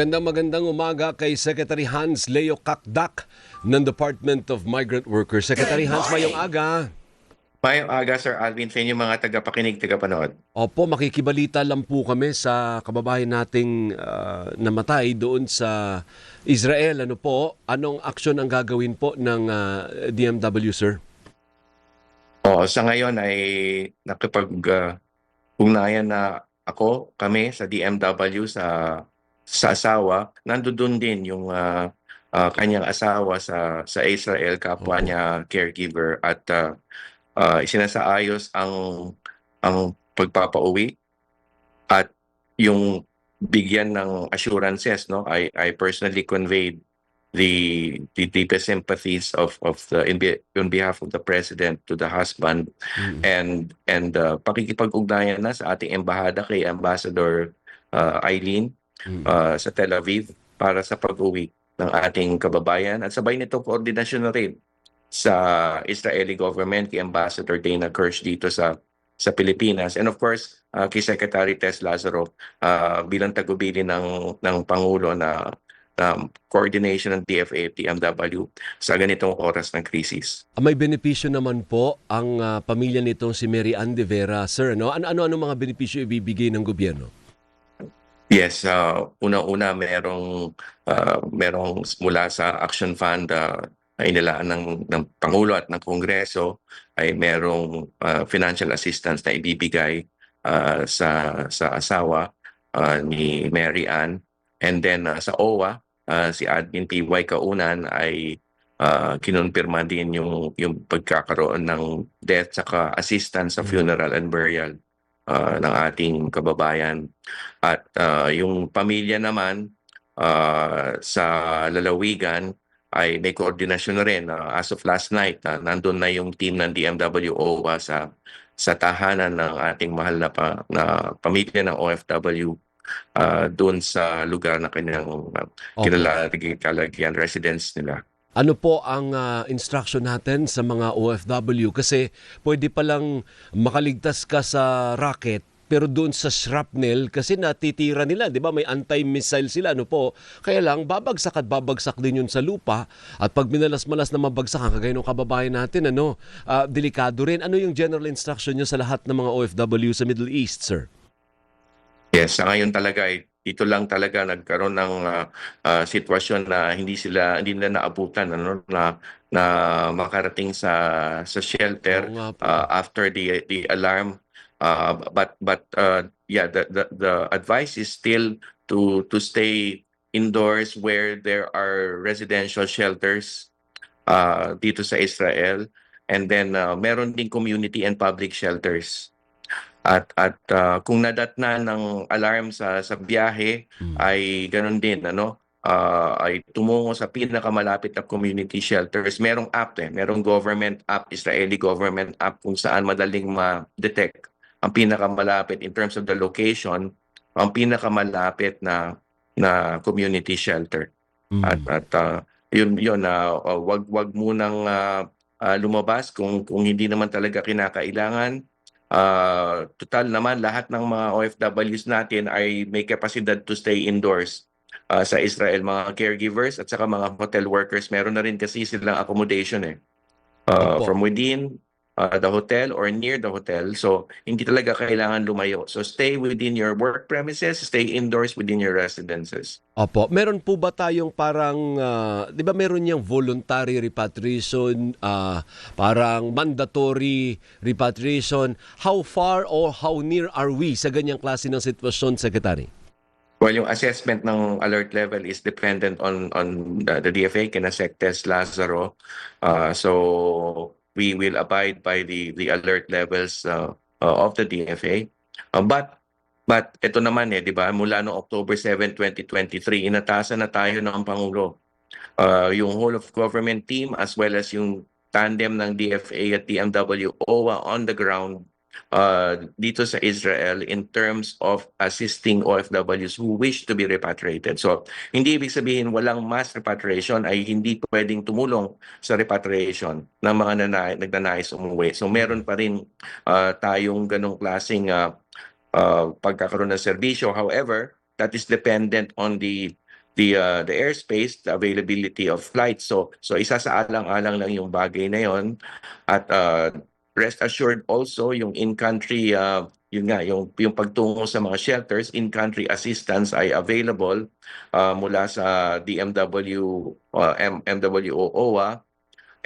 Magandang umaga kay Secretary Hans Leo Kakdak ng Department of Migrant Workers. Secretary Hans, mayong aga. Mayong aga, Sir Alvin, sa inyo mga tagapakinig, tagapanood. Opo, makikibalita lang po kami sa kababayan nating namatay doon sa Israel. Ano po, anong aksyon ang gagawin po ng DMW, sir? Sa ngayon ay nakipag-ugnayan na kami sa DMW sa asawa. Nandoon din yung kanyang asawa sa Israel, kapwa Opo. niya caregiver, at isinasaayos ang pagpapauwi at yung bigyan ng assurances, no. I personally conveyed the deepest sympathies on behalf of the president to the husband, Mm. and pakikipag-ugnayan na sa ating embahada kay Ambassador Eileen Mm. sa Tel Aviv para sa pag-uwi ng ating kababayan, at sabay nito koordinasyon na rin sa Israeli government, kay Ambassador Dana Kirsch dito sa Pilipinas, and of course kay Secretary Tess Lazaro bilang tagubili ng Pangulo na coordination ng DFA at DMW sa ganitong oras ng krisis. May benepisyo naman po ang pamilya nitong si Mary Ann de Vera, sir. No? Ano mga benepisyo ibibigay ng gobyerno? Yes, una-una merong mula sa Action Fund na inilaan ng Pangulo at ng Kongreso, ay merong financial assistance na ibibigay sa asawa ni Mary Ann. And then sa OWA, si Admin PY Kaunan ay kinonfirma din yung pagkakaroon ng death saka assistance sa funeral and burial ng ating kababayan. At yung pamilya naman sa lalawigan ay may koordinasyon na rin. As of last night, nandun na yung team ng DMW OWA sa tahanan ng ating mahal na pamilya ng OFW doon sa lugar na kanyang Opo. kinalagyan residence nila. Ano po ang instruction natin sa mga OFW? Kasi pwede palang makaligtas ka sa rocket, pero doon sa shrapnel, kasi natitira nila, di ba? May anti-missile sila, ano po? Kaya lang, babagsak at babagsak din yun sa lupa. At pag minalas-malas na mabagsakan, kagaya ng kababayan natin, delikado rin. Ano yung general instruction nyo sa lahat ng mga OFW sa Middle East, sir? Yes, sa ngayon talaga dito lang talaga nagkaroon ng sitwasyon na hindi nila naabutan, na makarating sa Oo shelter nga po. after the alarm, but yeah, the advice is still to stay indoors where there are residential shelters dito sa Israel, and then meron ding community and public shelters. At kung nadatna ng alarm sa biyahe, Mm. ay ganun din, ay tumungo sa pinakamalapit na community shelters. Merong government app, Israeli government app, kung saan madaling ma-detect ang pinakamalapit in terms of the location, ang pinakamalapit na community shelter. Mm. Yun, wag munang lumabas kung hindi naman talaga kinakailangan. Total naman, lahat ng mga OFWs natin ay may kapasidad to stay indoors sa Israel. Mga caregivers at saka mga hotel workers, meron na rin kasi silang accommodation Opo. from within the hotel or near the hotel. So hindi talaga kailangan lumayo. So stay within your work premises, stay indoors within your residences. Opo. Meron po ba tayong parang, di ba meron niyang voluntary repatriation, parang mandatory repatriation? How far or how near are we sa ganyang klase ng sitwasyon, Secretary? Well, yung assessment ng alert level is dependent on the DFA, kina Sectes Lazaro. So we will abide by the alert levels of the DFA. But ito naman, di ba, mula no October 7, 2023, inatasan na tayo ng Pangulo. Yung whole of government team as well as yung tandem ng DFA at DMW OWA on the ground dito sa Israel in terms of assisting OFWs who wish to be repatriated. So, hindi ibig sabihin walang mass repatriation ay hindi pwedeng tumulong sa repatriation ng mga nagnanais umuwi. So, meron pa rin tayong ganong klaseng pagkakaroon ng serbisyo. However, that is dependent on the the airspace, the availability of flights. So isa sa alang-alang lang yung bagay na yon. At rest assured also yung in-country yun nga yung pagtungo sa mga shelters, in-country assistance ay available mula sa DMW, MWO, OWA,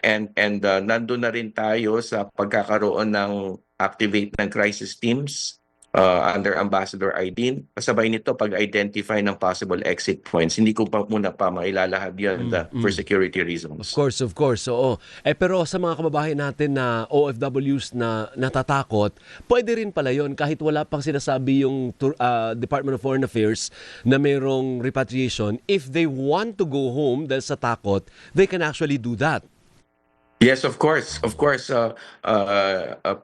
and nandun na rin tayo sa pagkakaroon ng activate ng crisis teams under Ambassador Aidin. Kasabay nito pag-identify ng possible exit points. Hindi ko pa muna pa mailalahad yun for security reasons. Of course, oo. Pero sa mga kababayan natin na OFWs na natatakot, pwede rin pala yun kahit wala pang sinasabi yung Department of Foreign Affairs na mayroong repatriation. If they want to go home dahil sa takot, they can actually do that. Yes, of course. Of course,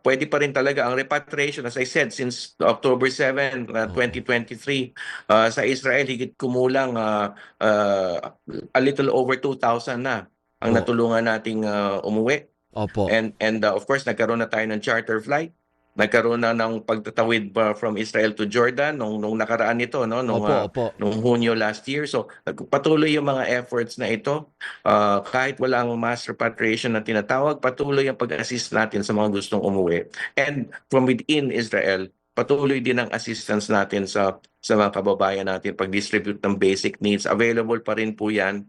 pwede pa rin talaga ang repatriation. As I said, since October 7, 2023, sa Israel, higit kumulang a little over 2,000 na ang natulungan nating umuwi. Opo. And of course, nagkaroon na tayo ng charter flight. Nagkaroon na ng pagtatawid from Israel to Jordan nung nakaraan nito, no? Opo. Nung Hunyo last year. So patuloy yung mga efforts na ito. Kahit walang mass repatriation na tinatawag, patuloy ang pag-assist natin sa mga gustong umuwi. And from within Israel, patuloy din ang assistance natin sa mga kababayan natin pag-distribute ng basic needs. Available pa rin po yan,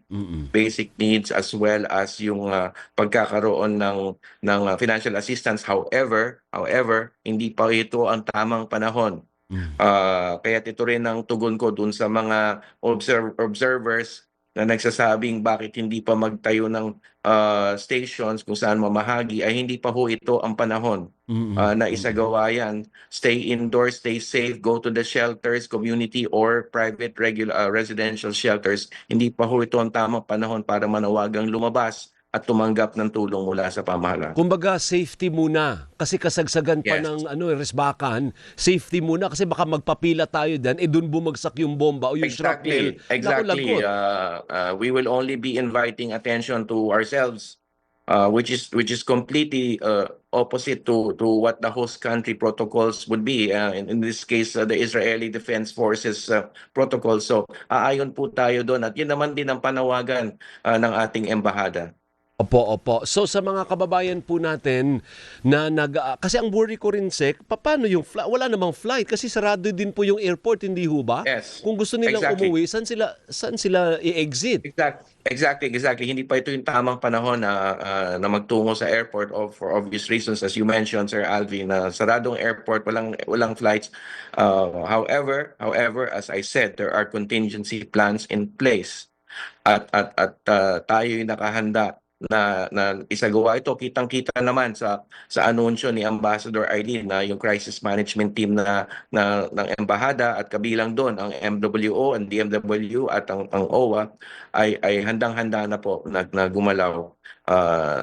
basic needs as well as yung pagkakaroon ng financial assistance. However, hindi pa ito ang tamang panahon. Kaya ito rin ang tugon ko dun sa mga observers na nagsasabing bakit hindi pa magtayo ng stations kung saan mamahagi, ay hindi pa ho ito ang panahon na isagawa yan. Stay indoors, stay safe, go to the shelters, community or private residential shelters. Hindi pa ho ito ang tamang panahon para manawagang lumabas at tumanggap ng tulong mula sa pamahalaan. Kumbaga, safety muna. Kasi kasagsagan pa Yes. ng resbakan. Safety muna kasi baka magpapila tayo dyan, doon bumagsak yung bomba o yung shrapnel. Exactly. Naku, lagot. We will only be inviting attention to ourselves, which is completely opposite to what the host country protocols would be. In this case, the Israeli Defense Forces protocol. So, aayon po tayo doon. At yun naman din ang panawagan ng ating embahada. Opo. So sa mga kababayan po natin na kasi ang worry ko rin, Sek, paano yung wala namang flight kasi sarado din po yung airport, hindi ho ba? Yes. Kung gusto nilang Exactly. umuwi, saan sila i-exit? Exactly. Hindi pa ito yung tamang panahon na magtungo sa airport for obvious reasons, as you mentioned, Sir Alvin, na saradong airport, walang flights. However, as I said, there are contingency plans in place at tayo'y nakahanda na isagawa ito. Kitang-kita naman sa anunsyo ni Ambassador Aidin na yung crisis management team ng embahada at kabilang doon ang MWO, ang DMW at ang OWA ay handang-handa na po na gumalaw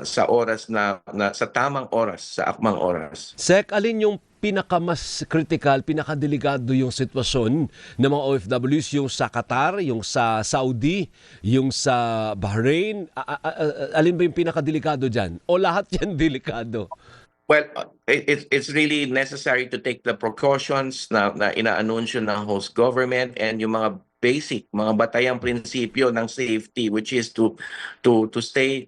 sa oras sa tamang oras, sa akmang oras. Sek, alin yung pinakamas critical, pinakadelikado yung sitwasyon ng mga OFWs, yung sa Qatar, yung sa Saudi, yung sa Bahrain? Alin ba yung pinakadelikado dyan? O lahat yan delikado? Well, it's really necessary to take the precautions na inaanunsyo ng host government and yung mga basic, mga batayang prinsipyo ng safety, which is to stay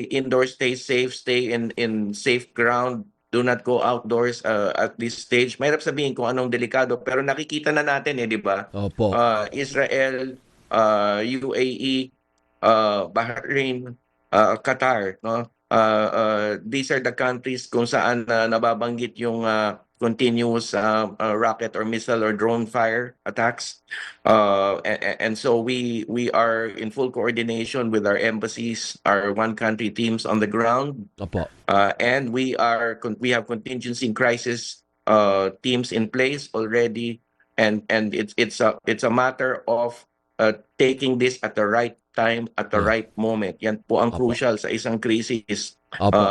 indoors, stay safe, stay in safe ground. Do not go outdoors at this stage. Mahirap sabihin kung anong delikado, pero nakikita na natin di ba? Opo. Israel, UAE, Bahrain, Qatar, no? These are the countries kung saan nababanggit yung continuous rocket or missile or drone fire attacks. And so we are in full coordination with our embassies, our one country teams on the ground. Opo. And we have contingency crisis teams in place already, and it's a matter of taking this at the right time, at the right moment. Yan po ang crucial sa isang crisis.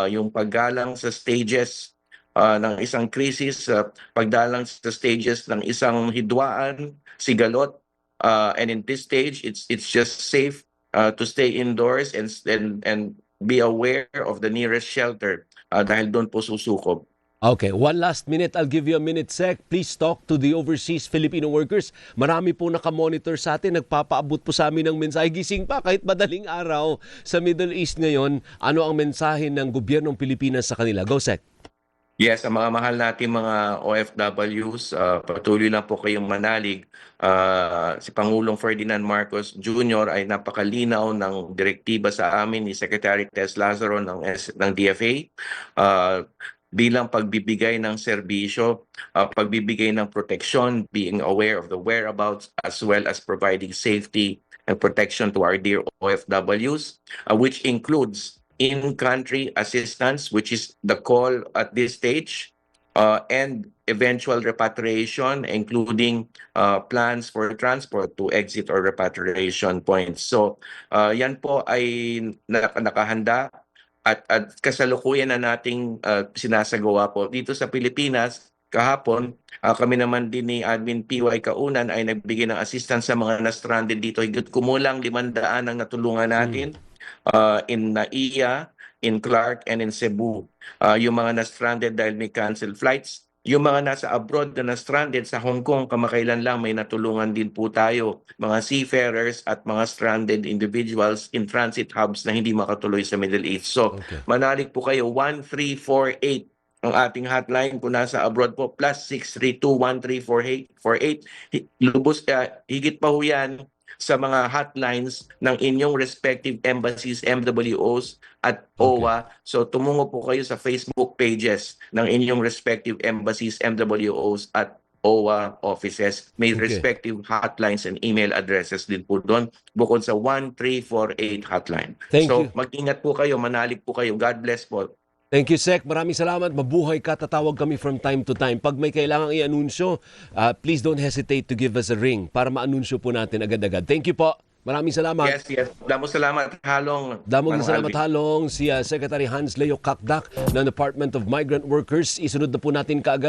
Yung paggalang sa stages ng isang crisis, pagdalang sa stages ng isang hidwaan, sigalot, and in this stage it's just safe to stay indoors and be aware of the nearest shelter dahil doon po susukob Okay, one last minute. I'll give you a minute, Sec. Please talk to the overseas Filipino workers. Marami po nakamonitor sa atin. Nagpapaabot po sa amin ng mensahe. Gising pa kahit madaling araw sa Middle East ngayon. Ano ang mensahe ng gobyernong Pilipinas sa kanila? Go, Sec. Yes, ang mga mahal nating mga OFWs, patuloy lang po kayong manalig. Si Pangulong Ferdinand Marcos Jr. ay napakalinaw ng direktiba sa amin ni Secretary Tess Lazaro ng DFA. Bilang pagbibigay ng serbisyo, pagbibigay ng proteksyon, being aware of the whereabouts as well as providing safety and protection to our dear OFWs, which includes in-country assistance, which is the call at this stage, and eventual repatriation, including plans for transport to exit or repatriation points. So yan po ay nakahanda at kasalukuyan na nating sinasagawa po dito sa Pilipinas. Kahapon, kami naman din ni Admin PY Kaunan ay nagbigay ng assistance sa mga na-stranded dito. Higit kumulang 500 ang natulungan natin in NAIA, in Clark, and in Cebu. Yung mga na-stranded dahil may canceled flights. Yung mga nasa abroad na na-stranded sa Hong Kong, kamakailan lang may natulungan din po tayo. Mga seafarers at mga stranded individuals in transit hubs na hindi makatuloy sa Middle East. So, manalig po kayo, 1348 ang ating hotline kung nasa abroad po, plus 632-1348. Lubos, higit pa ho yan sa mga hotlines ng inyong respective embassies, MWOs at OWA. So tumungo po kayo sa Facebook pages ng inyong respective embassies, MWOs at OWA offices. May respective hotlines and email addresses din po doon bukod sa 1348 hotline. Thank so you. mag-ingat po kayo, manalig po kayo. God bless po. Thank you, Sec. Maraming salamat. Mabuhay ka. Tatawag kami from time to time. Pag may kailangang i-anunsyo, please don't hesitate to give us a ring para ma-anunsyo po natin agad-agad. Thank you po. Maraming salamat. Yes. Damo salamat, Halong. Damong Manong salamat Alvin. halong si Secretary Hans Leo Kakdak ng Department of Migrant Workers. Isunod na po natin kaagad